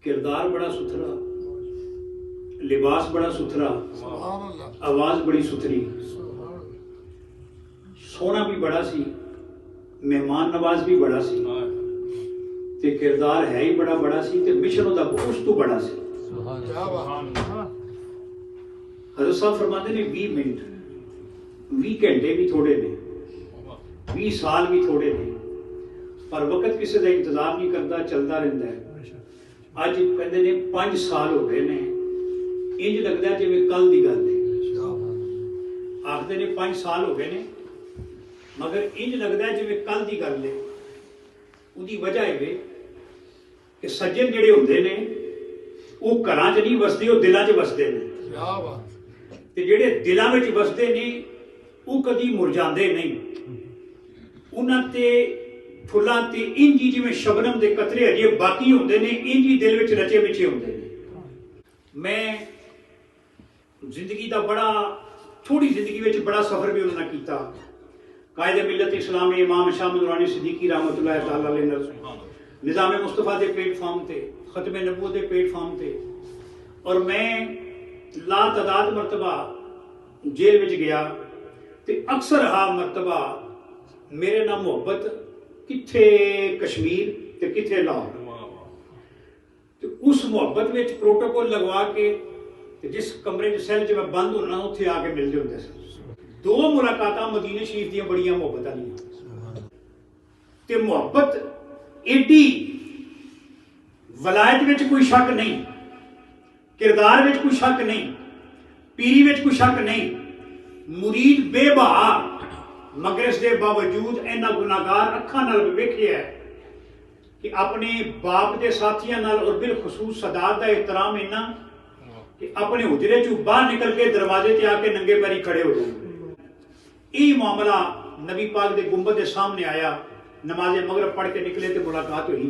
किरदार बड़ा सुथरा, लिबास बड़ा सुथरा, आवाज बड़ी सुथरी, सोना भी बड़ा सी, मेहमान नवाज भी बड़ा सी, ते किरदार है ही बड़ा सी, ते मिशन उहदा उस तो बड़ा सी। हज़रत साहब फरमाते ने 20 मिनट 20 घंटे भी थोड़े ने, 20 साल भी थोड़े ने, पर वक्त किसी का इंतजार नहीं करता, चलता रहता है। अज कहते ने 5 साल हो गए ने, इंज लगता है जिवें कल की गल है। आखते ने 5 साल हो गए ने, मगर इंज लगता है जिवें कल की गल है। उसकी वजह है कि सज्जन जिहड़े हुंदे ने वो घरां च नहीं वसदे, वो दिलां च वसदे ने, ते जिहड़े दिलां विच वसदे ने वो कदी मुरझांदे नहीं। उन्हां ते फुल्लां ते इंज ही जिवें शबनम दे कतरे अजे बाकी हुंदे ने, इंज ही दिल विच रचे मिचे हुंदे ने। मैं जिंदगी दा बड़ा थोड़ी जिंदगी विच बड़ा सफर भी उन्हां कीता। कायदे मिलत इस्लाम इमाम शाह नूरानी सिद्दीकी रहमतुल्लाह तआला अलैह निज़ाम मुस्तफ़ा के प्लेटफार्म ते, खत्म नबूवत के प्लेटफार्म ते, और मैं लातदाद मरतबा जेल विच गया ते अक्सर हा मरतबा मेरे नाल मुहब्बत किथे कश्मीर ते किथे लाहौर, ते उस मुहब्बत विच प्रोटोकॉल लगवा के ते जिस कमरे च सैल च मैं बंद होना उत्थे आके मिलदे हुंदे सन। 2 मुलाकातां मदीने शरीफ दियां बड़ियां मुहब्बत आलियां, ते मुहब्बत एडी, वलायत विच कोई शक नहीं, किरदार विच कोई शक नहीं, पीरी विच कोई शक नहीं, मुरीद बेबहा, मगर इस दे बावजूद इन्ना गुनाहगार अखां नाल वेखिया कि अपने बाप के साथियों नाल और बिलखसूस सदात का एहतराम इन्ना कि अपने हुजरे चों बाहर निकल के दरवाजे ते आके नंगे पैरी खड़े हो जाए। यही मामला नबी पाक के गुंबद के सामने आया, नमाज मगरब पढ़ के निकले तो मुलाकात हुई,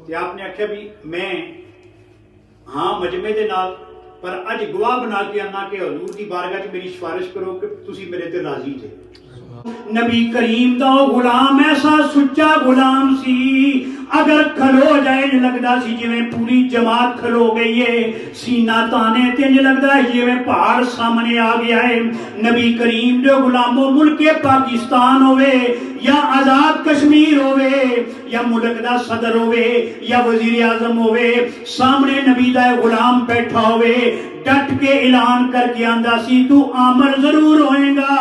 तो आपने आख्या भी मैं हाँ मजमे दे नाल, पर अज गवाह बना के आना कि हजूर की बारगाह च मेरी सिफारिश करो कि तुसी मेरे ते राजी थे। नबी करीम दा गुलाम ऐसा सुच्चा गुलाम सी, अगर खलो जाए लगता सी जिवें पूरी जमात खलो गई है, सीना ताने ते लगता है जिवें पहाड़ सामने आ गया है। नबी करीम दे गुलामों मुल्के पाकिस्तान होवे या आजाद कश्मीर होवे या मुल्क दा सदर होवे या वजीर आजम होवे, सामने नबी दा गुलाम बैठा होवे, डट के ऐलान करके आंदा सी तू आमर जरूर होएगा,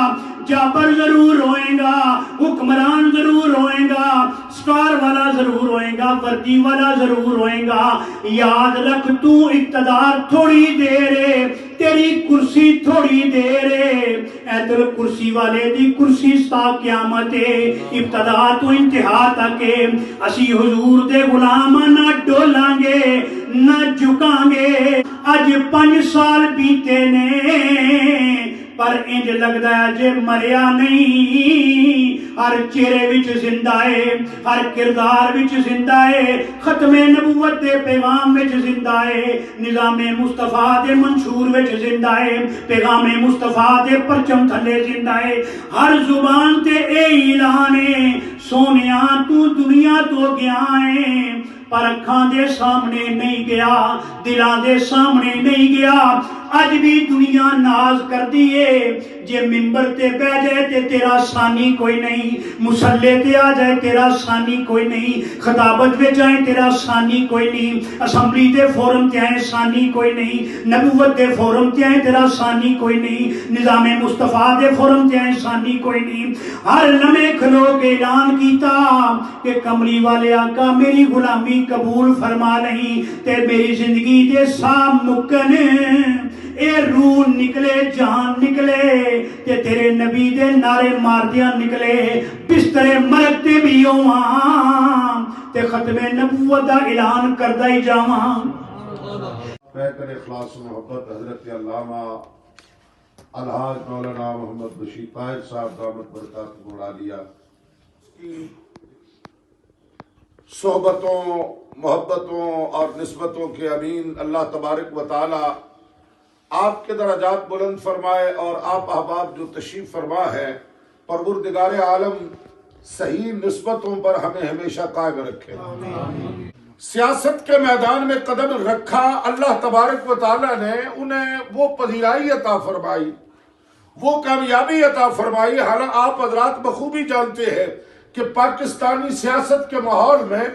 जाबर जरूर होएगा, हुक्मरान जरूर होएगा, स्टार वाला जरूर होएगा, वर्दी वाला जरूर होएगा। याद रख तू इक्तदार थोड़ी देर है, तेरी कुर्सी थोड़ी देर है, ऐदल कुर्सी वाले दी कुर्सी सा क़यामत है, इब्तदा तो इंतहा तक है। असी हुजूर दे गुलाम ना डोलांगे ना झुकांगे। अज 5 साल बीते ने, पर इंज लगता है जे मरिया नहीं, हर चेहरे विच जिंदा है, हर किरदार विच जिंदा है, खत्मे नबूवत दे पैगाम विच जिंदा है, निज़ामे मुस्तफा दे मंशूर विच जिंदा है, पैगामे मुस्तफा दे परचम थले जिंदा है। हर जुबान ते ए ऐलान है सोनिया तू दुनिया तो गया है, पर अखां दे सामने नहीं गया, दिलां दे सामने नहीं गया। अज भी दुनिया नाज करती है, जे मिंबर ते बह जाए ते तेरा सानी कोई नहीं, मुसल्ले ते आ जाए तेरा सानी कोई नहीं, खिताबत में जाए तेरा सानी कोई नहीं, असम्बली दे फोरम ते आए सानी कोई नहीं, नबूवत दे फोरम ते आए तेरा सानी कोई नहीं, निज़ामे मुस्तफा दे फोरम ते आए सानी कोई नहीं। हर लम्हे खलो के ऐलान कीता कि कमली वाले आका मेरी गुलामी कबूल फरमा नहीं, ते मेरी जिंदगी दे साम मुकन ए रूह निकले, जान निकले, ते तेरे नबी दे नारे मारदियां निकले, बिस्तरे मरते भी होवां ते खत्मे नबूवत दा ऐलान करदा ही जावां। पैकर इखलास मोहब्बत हजरत अल्लामा अलहाज मौलाना मोहम्मद बशीर ताहिर साहब दामत बरकातुहू आलिया की सोहबतों, मोहब्बतों और निस्बतों के अमीन अल्लाह तबारक व तआला आपके दराजात बुलंद फरमाए, और आप अहबाब जो तशरीफ फरमा है परवरदिगार आलम सही निस्बतों पर हमें हमेशा कायम रखे। सियासत के मैदान में कदम रखा, अल्लाह तबारक व तआला ने उन्हें वो पजीराई अता फरमाई, वो कामयाबी अता फरमाई। हालांकि आप हजरात बखूबी जानते हैं कि पाकिस्तानी सियासत के माहौल में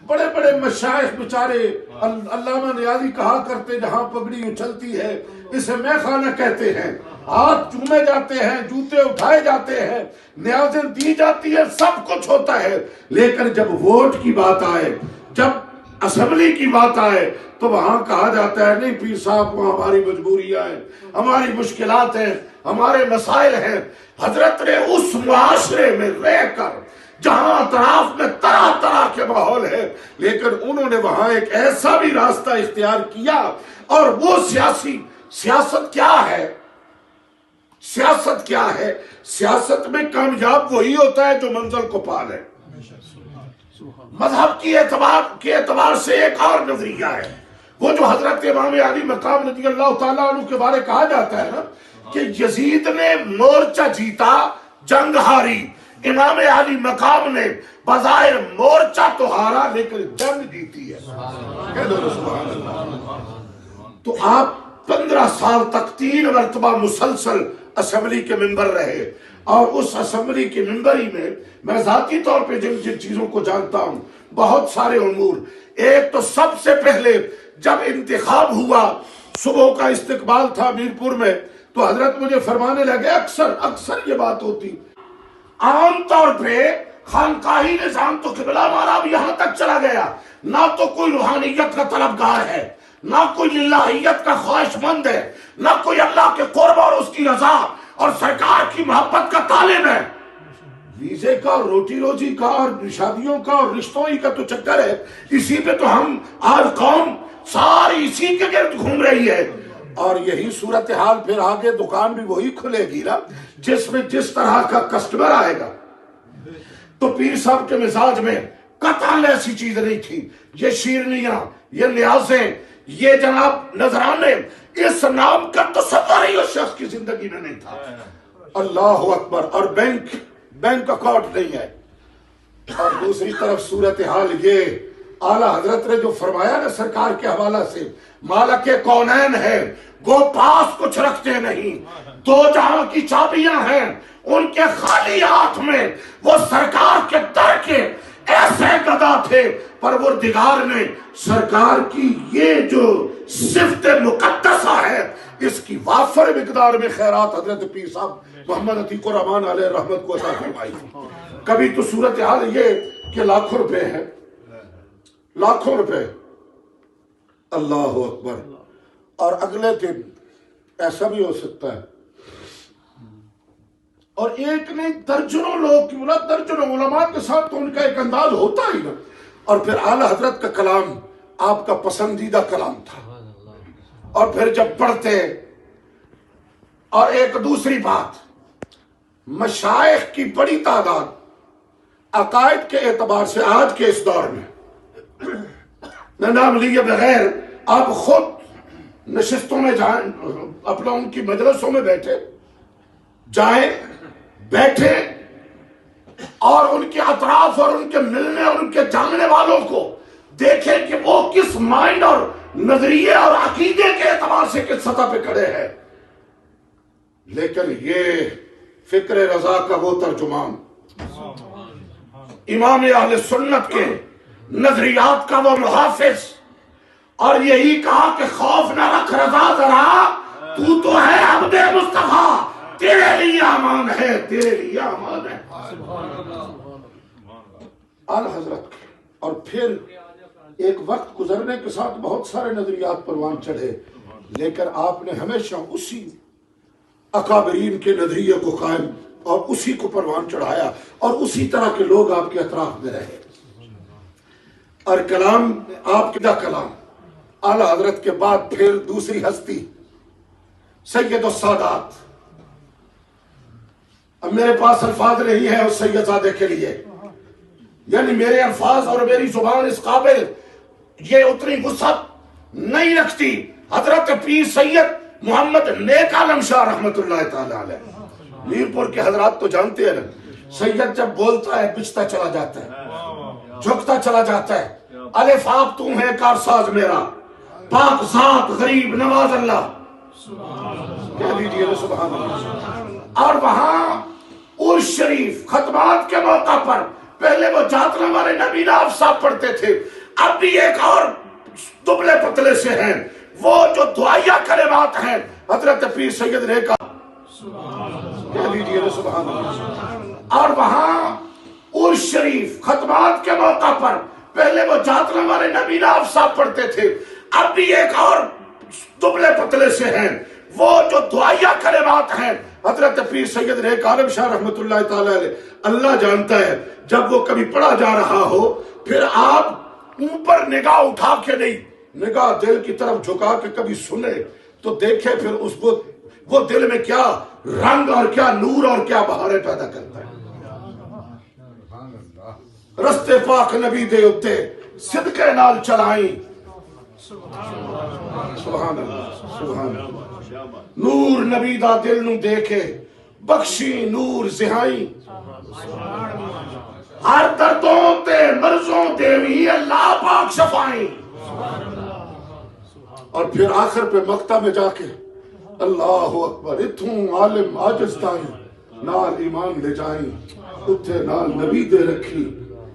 बड़े बड़े मशाइख बेचारे, अल्लामा नियाज़ी कहा करते जहां पगड़ी उछलती है इसे मैं खाना कहते हैं, हाथ चूमे जाते हैं, जूते उठाए जाते हैं, न्याज़ें दी जाती है, सब कुछ होता है, लेकिन जब वोट की बात आए, जब असेंबली की बात आए तो वहां कहा जाता है नहीं पीर साहब, वो हमारी मजबूरियां हैं, हमारी मुश्किलात हैं, हमारे मसाइल हैं। हजरत ने उस मुआशरे में रहकर जहां अतराफ में तरह तरह के माहौल है, लेकिन उन्होंने वहां एक ऐसा भी रास्ता इख्तियार किया, और वो सियासत क्या है? सियासत क्या है? सियासत में कामयाब वही होता है जो मंजिल को पा ले। मजहब के एतबार से एक और नजरिया है, वो जो हजरत इमाम अली मकाम रज़ी अल्लाह तआला अन्हु के बारे कहा जाता है ना कि यजीद ने मोर्चा जीता, जंग हारी, इमाम अली मकाम ने बज़ाहिर मोर्चा तो हारा लेकिन जंग जीती है। कह दो सुभान अल्लाह। तो आप 15 साल तक 3 मरतबा मुसलसल असेंबली के मेंबर रहे, और उस असेंबली की मेंबरी में मैं जाती तौर पे जिन जिन चीजों को जानता हूं, बहुत सारे उमूर। एक तो सबसे पहले जब इंतखाब हुआ, सुबह का इस्तकबाल था मीरपुर में, तो हजरत मुझे फरमाने लगे, अक्सर ये बात होती, आमतौर पे खानकाही निजाम तो किबला मारा भी यहां तक चला गया, ना तो कोई रूहानियत का तलबगार है, ना कोई लिल्लाहियत का ख्वाहिशमंद है, ना कोई अल्लाह के कुर्ब और उसकी रजा और सरकार की मोहब्बत का तालिब है। वीजे का, रोटी रोजी का और शादियों का और रिश्तों ही का तो चक्कर है, इसी पे तो हम आज कौम सारी इसी के गिर्द घूम रही है। और यही सूरत हाल फिर आगे दुकान भी वही खुलेगी ना जिसमें जिस तरह का कस्टमर आएगा। तो पीर साहब के मिजाज में कतई ऐसी चीज नहीं थी। ये शीरनियां, ये न्याज़ें, ये जनाब नजराने, इस नाम का तसव्वुर ही उस शख्स की जिंदगी में नहीं था। अल्लाह अकबर। और बैंक अकाउंट नहीं है। और दूसरी तरफ सूरत हाल ये, आला हजरत ने जो फरमाया ना सरकार के हवाला से, मालिक कौनैन है, वो पास कुछ रखते नहीं, दो जहां की चाबियां हैं उनके खाली हाथ में, वो सरकार के दर के ऐसे गदा थे। परवरदिगार ने सरकार की ये जो सिफ्त मुकद्दसा है, इसकी वाफर मिकदार में खैरात हजरत पीर साहब मोहम्मद अतीकुर रहमान अलैहि रहमत को अता फरमाई। कभी तो सूरत हाल ये कि लाखों रुपए है, लाखों रुपए, अल्लाह अकबर। और अगले दिन ऐसा भी हो सकता है, और एक नहीं दर्जनों लोग की मुलाकात, दर्जनों उलमा के साथ तो उनका एक अंदाज होता ही ना। और फिर आला हजरत का कलाम आपका पसंदीदा कलाम था, और फिर जब पढ़ते, और एक दूसरी बात, मशाइख की बड़ी तादाद अकायद के एतबार से आज के इस दौर में न नाम लिए बगैर आप खुद नशिस्तों में जाए, अपना उनकी मजलिसों में जाए बैठे और उनके अतराफ और उनके मिलने और उनके जानने वालों को देखें कि वो किस माइंड और नजरिए और अकीदे के एतबार से किस सतह पे खड़े हैं। लेकिन ये फिक्र रजा का वो तर्जुमान, इमाम अहले सुन्नत के नजरियात का वो मुहाफिज, और यही कहा कि खौफ न रख रजा जरा, तू तो है अब्दे मुस्तफा, तेरे लिए अमान है, तेरे लिए अमान है। आला हजरत के। और फिर एक वक्त गुजरने के साथ बहुत सारे नजरियात परवान चढ़े, लेकिन आपने हमेशा उसी अकाबरीन के नजरिए को कायम और उसी को परवान चढ़ाया, और उसी तरह के लोग आपके अतराफ में रहे। और कलाम आपका कलाम आला हजरत के बाद फिर दूसरी हस्ती सैयद सादात। अब मेरे पास अल्फाज नहीं है उस सैयदजादे के लिए, यानी मेरे अल्फाज और मेरी जुबान इस काबिल ये उतनी वुसअत नहीं रखती। हजरत पीर सैयद मोहम्मद नेक आलम शाह रहमतुल्लाह तआला अलैह, मीरपुर के हजरात तो जानते हैं ना, सैयद जब बोलता है बिछता चला जाता है, झुकता चला जाता है, الف آپ تو ہے کارساز میرا، پاک ذات غریب نواز اللہ، کہہ دیجئے سبحان اللہ۔ اور وہاں عرس شریف ختمات کے موقع پر پہلے وہ جاتنا ہمارے نبی ناف صاحب پڑھتے تھے، اب بھی ایک اور دبلے پتلے سے ہیں، وہ جو دعائیہ کلمات ہیں حضرت پیر سید نے کہا، کہہ دیجئے سبحان اللہ۔ اور وہاں عرس شریف ختمات کے موقع پر پہلے وہ جاتنا ہمارے نبی ناف صاحب پڑھتے تھے، اب بھی ایک اور دبلے پتلے سے ہیں، وہ جو دعائیہ کلمات ہیں حضرت پیر سید نے عالم شاہ رحمت اللہ تعالی علیہ، اللہ جانتا ہے جب وہ کبھی پڑھا جا رہا ہو پھر آپ اوپر نگاہ اٹھا کے نہیں، نگاہ دل کی طرف جھکا کے کبھی سنے تو دیکھے پھر اس کو وہ دل میں کیا رنگ اور کیا نور اور کیا بہاریں پیدا کرتا ہے۔ رستے پاک نبی دے اتے صدقے نال چلائیں، سبحان اللہ سبحان اللہ، نور نبی دا دل نو دیکھے بخشی نور زہائیں، ہر دردوں تے مرضوں دیوی اللہ پاک شفائیں، اور پھر آخر پہ مقطع میں جا کے اللہ اکبر اتھوں عالم عاجز تائیں نال ایمان لے جائیں، اتھے نال نبی دے رکھی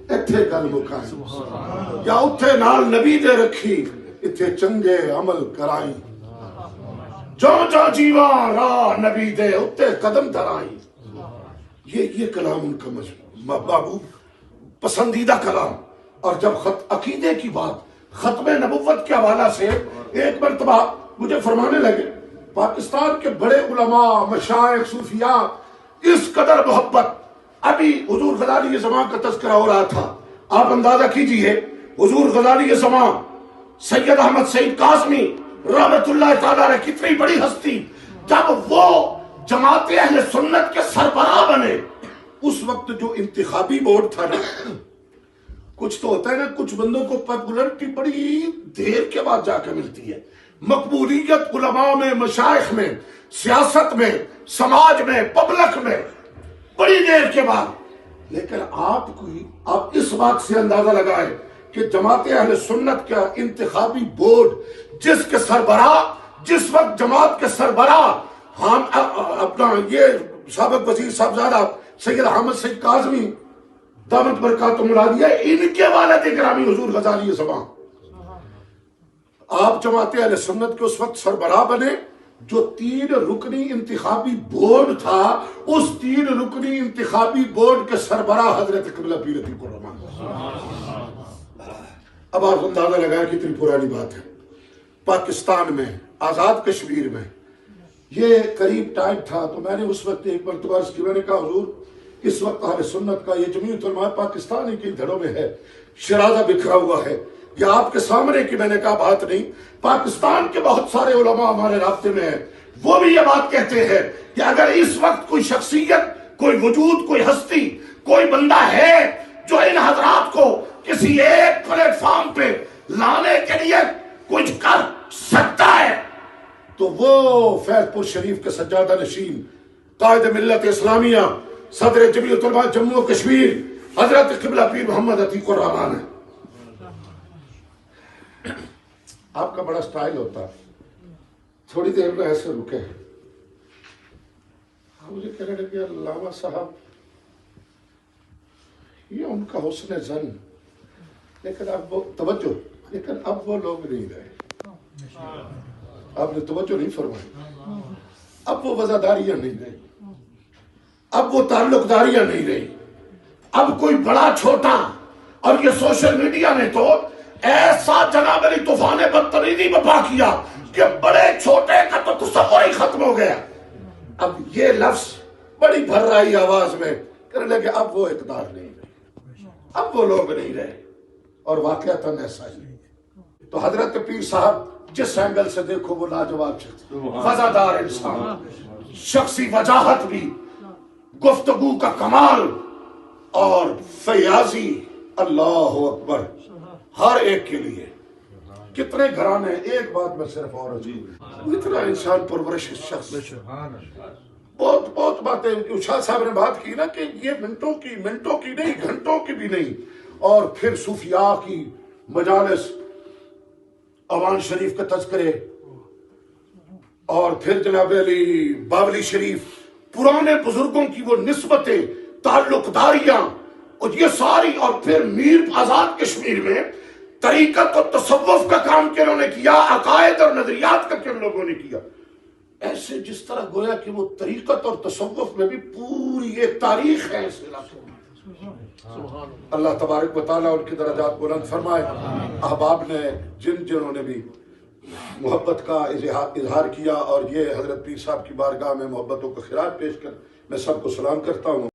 اتھے گل مکائیں، یا اتھے نال نبی دے رکھی اتھے چنگے عمل کرائیں، جو جو جیوان راہ نبی دے اتھے قدم دھرائیں۔ یہ کلام ان کا محبوب پسندیدہ کلام۔ اور جب عقیدے کی بات ختم نبوت کے حوالہ سے ایک مرتبہ مجھے فرمانے لگے پاکستان کے بڑے علماء مشائخ صوفیاء اس قدر محبت، ابھی حضور غزالی زمان کا تذکرہ ہو رہا تھا، آپ اندازہ کیجئے حضور غزالی زمان سید احمد سعید قاسمی رحمت اللہ تعالیٰ نے کتنی بڑی ہستی، جب وہ جماعت اہل سنت کے سربراہ بنے اس وقت جو انتخابی بورڈ تھا نا، کچھ تو ہوتا ہے نا کچھ بندوں کو پاپولرٹی بڑی دیر کے بعد جا کے ملتی ہے، مقبولیت علماء میں مشائخ میں سیاست میں سماج میں پبلک میں بڑی دیر کے بعد، لیکن آپ اس بات سے اندازہ لگائیں کہ جماعت اہل سنت کا انتخابی بورڈ جس کے سربراہ جس وقت جماعت کے سربراہ ہم اپنا یہ سابق وزیر صاحبزادہ سید احمد سعید قاسمی دامت برکاتہم العالیہ ان کے والد گرامی حضور غزالی زمان، آپ جماعت اہل سنت کے اس وقت سربراہ بنے، جو 3 رکنی انتخابی بورڈ تھا اس 3 رکنی انتخابی بورڈ کے سربراہ حضرت قبلہ پیر عتیق الرحمن۔ اب آپ اندازہ لگائیں کتنی پرانی بات ہے، پاکستان میں آزاد کشمیر میں یہ قریب ٹائم تھا، تو میں نے اس وقت ایک مرتبہ اس کی میں نے کہا حضور اس وقت اہل سنت کا یہ جمیعت علماء پاکستان ہی کی دھڑوں میں ہے، شرازہ بکھرا ہوا ہے، یہ آپ کے سامنے کی میں نے کہا بات نہیں، پاکستان کے بہت سارے علماء ہمارے رابطے میں ہیں، وہ بھی یہ بات کہتے ہیں کہ اگر اس وقت کوئی شخصیت کوئی وجود کوئی ہستی کوئی بندہ ہے جو ان حضرات کو کسی ایک پلیٹ فارم پہ لانے کے لیے کچھ کر سکتا ہے تو وہ فیض پور شریف کے سجادہ نشین قائد ملت اسلامیہ صدر جمعیت علماء جموں و کشمیر حضرت قبلہ پیر محمد عتیق الرحمن ہے۔ آپ کا بڑا سٹائل ہوتا تھوڑی دیر میں ایسے رکے، مجھے کہنے لگے علامہ صاحب یہ ان کا حسن زن، لیکن اب وہ توجہ، لیکن اب وہ لوگ نہیں رہے، آپ نے توجہ نہیں فرمائی، اب وہ وزاداریاں نہیں رہی، اب وہ تعلق داریاں نہیں رہی، اب کوئی بڑا چھوٹا، اور یہ سوشل میڈیا نے تو ایسا جناب علی طوفان بدتمیزی برپا کیا کہ بڑے چھوٹے کا تو تصور ہی ختم ہو گیا۔ اب یہ لفظ بڑی بھر رہی آواز میں کرنے لگے اب وہ اقدار نہیں رہے، اب وہ لوگ نہیں رہے، اور واقعتاً ایسا ہی ہے۔ تو حضرت پیر صاحب جس اینگل سے دیکھو وہ لاجواب شخص، وفادار انسان، شخصی وجاہت بھی، گفتگو کا کمال اور فیاضی، اللہ اکبر، ہر ایک کے لیے کتنے گھرانے۔ ایک بات میں صرف اور اتنا انسان پرورش شخص، بہت باتیں شاہ صاحب نے بات کی نا کہ یہ منٹوں کی نہیں گھنٹوں کی بھی نہیں، اور پھر صوفیاء کی مجالس، اوان شریف کے تذکرے، اور پھر جناب علی باولی شریف، پرانے بزرگوں کی وہ نسبتیں، تعلق داریاں، اور یہ ساری، اور پھر میر آزاد کشمیر میں طریقت اور تصوف کا کام کنہوں نے کیا، عقائد اور نظریات کا کن لوگوں نے کیا. ایسے جس طرح گویا کہ وہ طریقت اور تصوف میں بھی پوری ایک تاریخ ہے اس علاقے میں. اللہ تبارک و تعالیٰ ان کی درجات بلند فرمائے. احباب نے جنہوں نے بھی محبت کا اظہار کیا اور یہ حضرت پیر صاحب کی بارگاہ میں محبتوں کا خراج پیش کر میں سب کو سلام کرتا ہوں.